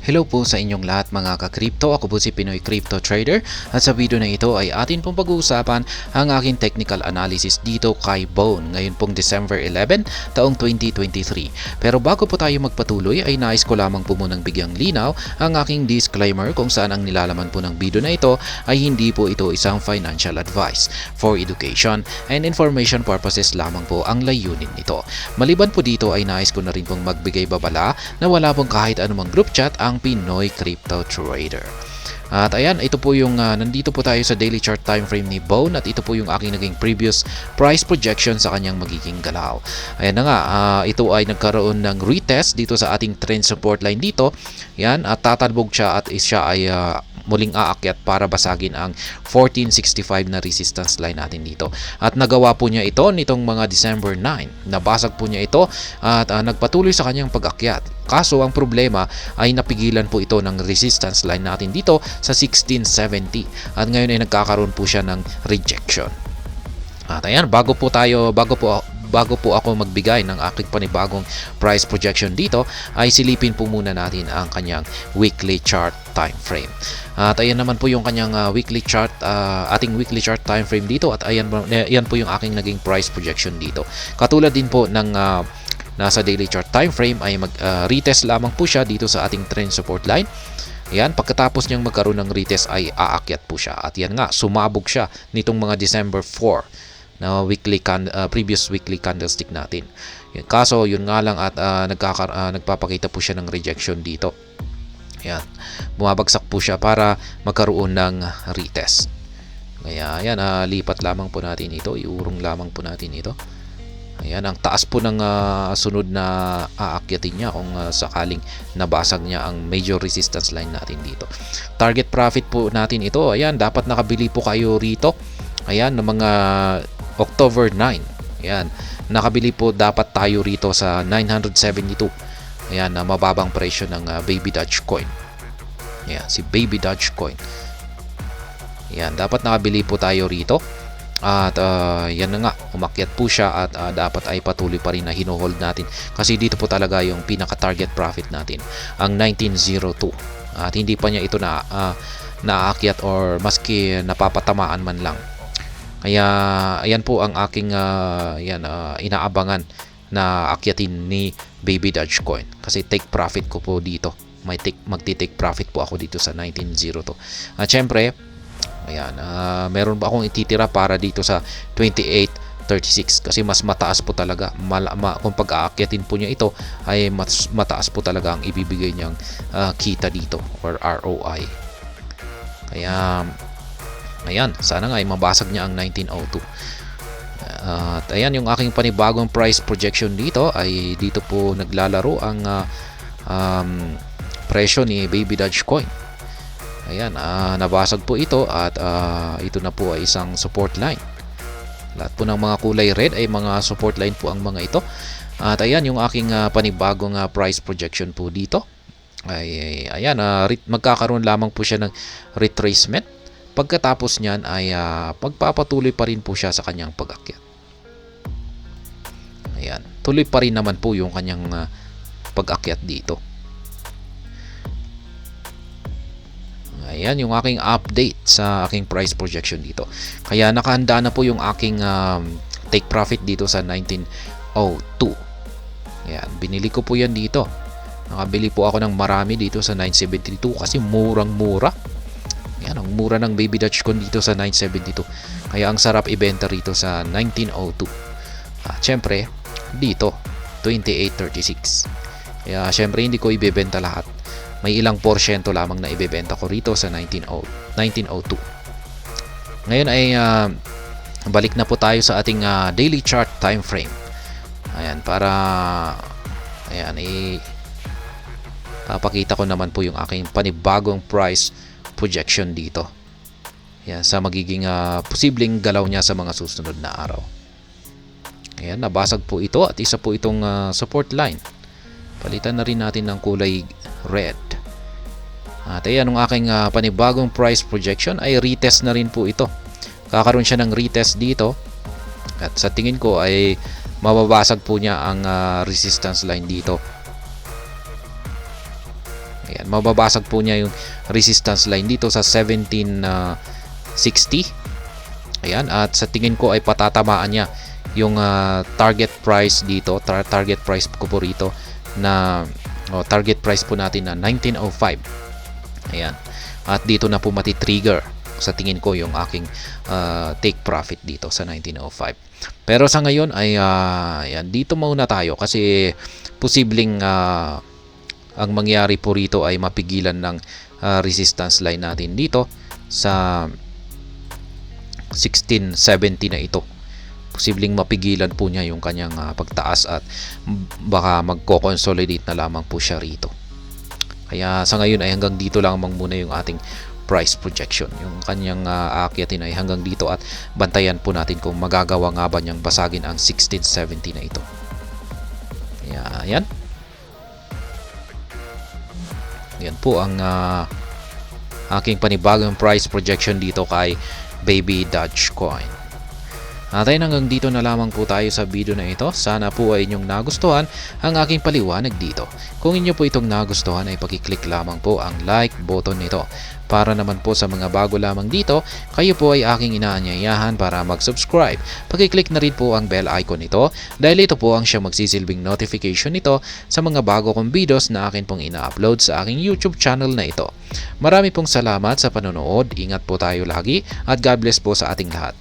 Hello po sa inyong lahat mga ka-crypto. Ako po si Pinoy Crypto Trader at sa video na ito ay atin pong pag-uusapan ang aking technical analysis dito kay Bone ngayon pong December 11 taong 2023. Pero bago po tayo magpatuloy ay nais ko lamang po munang bigyang linaw ang aking disclaimer kung saan ang nilalaman po ng video na ito ay hindi po ito isang financial advice. For education and information purposes lamang po ang layunin nito. Maliban po dito ay nais ko na rin pong magbigay babala na wala pong kahit anumang group chat ang Pinoy Crypto Trader. At ayan, ito po yung nandito po tayo sa daily chart time frame ni Bone at ito po yung aking naging previous price projection sa kanyang magiging galaw. Ayan na nga, ito ay nagkaroon ng retest dito sa ating trend support line dito. Yan, at tatalbog siya at siya ay muling aakyat para basagin ang 1465 na resistance line natin dito. At nagawa po niya ito nitong mga December 9. Nabasag po niya ito at nagpatuloy sa kanyang pag-akyat. Kaso ang problema ay napigilan po ito ng resistance line natin dito sa 1670 at ngayon ay nagkakaroon po siya ng rejection. At ayan, bago po ako magbigay ng aking panibagong price projection dito ay silipin po muna natin ang kanyang weekly chart time frame. At ayan naman po yung kanyang weekly chart, ating weekly chart time frame dito at ayan po yung aking naging price projection dito. Katulad din po ng nasa daily chart time frame ay retest lamang po siya dito sa ating trend support line. Yan, pagkatapos niyang magkaroon ng retest ay aakyat po siya. At yan nga, sumabog siya nitong mga December 4 na previous weekly candlestick natin. Kaso yun nga lang at nagpapakita po siya ng rejection dito. Yan, bumabagsak po siya para magkaroon ng retest. Kaya yan, lipat lamang po natin ito, iurong lamang po natin ito. Ayan, ang taas po ng sunod na aakyatin niya kung sakaling nabasag niya ang major resistance line natin dito. Target profit po natin ito. Ayan, dapat nakabili po kayo rito. Ayan, ng mga October 9. Ayan, nakabili po dapat tayo rito sa 972. Ayan, mababang presyo ng Baby Dogecoin. Ayan, si Baby Dogecoin. Ayan, dapat nakabili po tayo rito. At yan na nga, umakyat po siya at dapat ay patuloy pa rin na hinohold natin kasi dito po talaga yung pinaka-target profit natin, ang 1902. At hindi pa niya ito naakyat or maski napapatamaan man lang. Kaya ayan po ang aking inaabangan na akyatin ni Baby Dogecoin kasi take profit ko po dito. Magti-take profit po ako dito sa 1902. At syempre, ayan, meron ba akong ititira para dito sa 2836 kasi mas mataas po talaga kung pag-aakyatin po niya ito ay mas mataas po talaga ang ibibigay niyang kita dito or ROI. Kaya ayan, sana nga ay mabasag niya ang 1902. At ayan yung aking panibagong price projection dito ay dito po naglalaro ang presyo ni Baby Dogecoin. Ayan, nabasag po ito at ito na po ay isang support line. Lahat po ng mga kulay red ay mga support line po ang mga ito. At ayan yung aking panibagong price projection po dito. Ayan, magkakaroon lamang po siya ng retracement. Pagkatapos niyan ay pagpapatuloy pa rin po siya sa kanyang pag-akyat. Ayan, tuloy pa rin naman po yung kanyang pag-akyat dito. Ayan yung aking update sa aking price projection dito. Kaya nakahanda na po yung aking take profit dito sa 1902. Ayan, binili ko po yan dito. Nakabili po ako ng marami dito sa 972 kasi murang-mura. Ayan, ang mura ng Baby Dogecoin dito sa 972. Kaya ang sarap ibenta rito sa 1902. At syempre, dito, 2836. Kaya syempre hindi ko ibebenta lahat. May ilang porsyento lamang na ibebenta ko rito sa 1902. Ngayon ay balik na po tayo sa ating daily chart time frame. Ayan, para ayan, papakita ko naman po yung aking panibagong price projection dito. Ayan, sa magiging posibleng galaw niya sa mga susunod na araw. Ayan, nabasag po ito at isa po itong support line. Palitan na rin natin ng kulay red. At ayan ang aking panibagong price projection ay retest na rin po ito. Kakaroon siya ng retest dito. At sa tingin ko ay mababasag po niya ang resistance line dito. Ayan, mababasag po niya yung resistance line dito sa 1760. Ayan, at sa tingin ko ay patatamaan niya yung target price dito, target price ko po rito na target price po natin na 1905. Ayan. At dito na po mati-trigger sa tingin ko yung aking take profit dito sa 1905. Pero sa ngayon ay ayan, dito muna tayo kasi posibleng ang mangyari po rito ay mapigilan ng resistance line natin dito sa 1670 na ito. Posibleng mapigilan po niya yung kanyang pagtaas at baka magko-consolidate na lamang po siya rito. Kaya sa ngayon ay hanggang dito lamang muna yung ating price projection. Yung kanyang aakyatin ay hanggang dito at bantayan po natin kung magagawa nga ba niyang basagin ang 1670 na ito. Kaya ayan. Yan po ang aking panibagong price projection dito kay Baby Dogecoin. At ayun, hanggang dito na lamang po tayo sa video na ito. Sana po ay inyong nagustuhan ang aking paliwanag dito. Kung inyo po itong nagustuhan ay pakiclick lamang po ang like button nito. Para naman po sa mga bago lamang dito, kayo po ay aking inaanyayahan para mag-subscribe. Pakiclick na rin po ang bell icon nito dahil ito po ang siyang magsisilbing notification nito sa mga bago kong videos na akin pong ina-upload sa aking YouTube channel na ito. Marami pong salamat sa panonood. Ingat po tayo lagi at God bless po sa ating lahat.